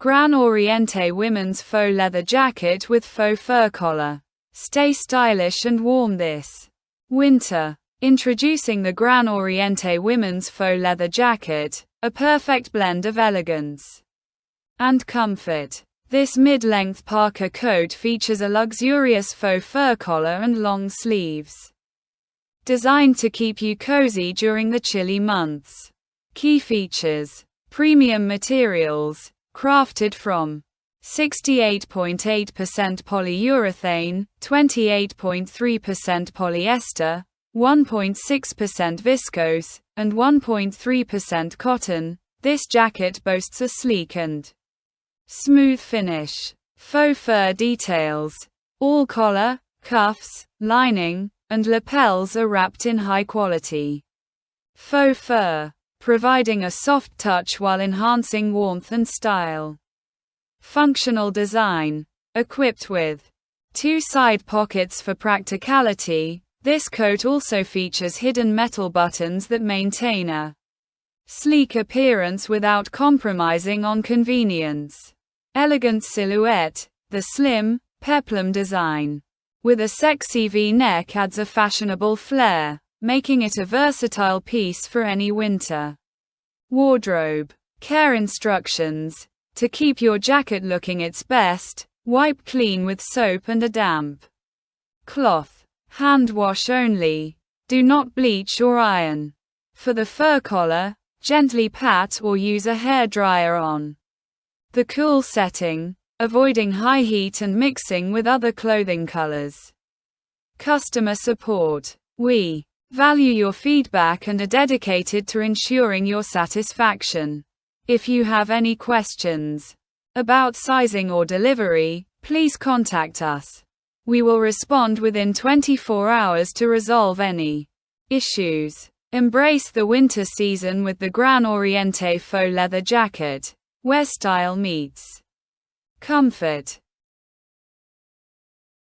GRAN ORIENTE women's faux leather jacket with faux fur collar. Stay stylish and warm this winter. Introducing the GRAN ORIENTE women's faux leather jacket, a perfect blend of elegance and comfort. This mid-length parka coat features a luxurious faux fur collar and long sleeves, designed to keep you cozy during the chilly months. Key features: premium materials, crafted from 68.8% polyurethane, 28.3% polyester, 1.6% viscose, and 1.3% cotton. This jacket boasts a sleek and smooth finish. Faux fur details. All collar, cuffs, lining, and lapels are wrapped in high-quality faux fur, providing a soft touch while enhancing warmth and style. Functional design. Equipped with 2 side pockets for practicality, this coat also features hidden metal buttons that maintain a sleek appearance without compromising on convenience. Elegant silhouette. The slim, peplum design, with a sexy V-neck, adds a fashionable flair, making it a versatile piece for any winter wardrobe. Care instructions. To keep your jacket looking its best, wipe clean with soap and a damp cloth. Hand wash only. Do not bleach or iron. For the fur collar, gently pat or use a hairdryer on the cool setting, avoiding high heat and mixing with other clothing colors. Customer support. We value your feedback and are dedicated to ensuring your satisfaction. If you have any questions about sizing or delivery, please contact us. We will respond within 24 hours to resolve any issues. Embrace the winter season with the GRAN ORIENTE faux leather jacket, where style meets comfort.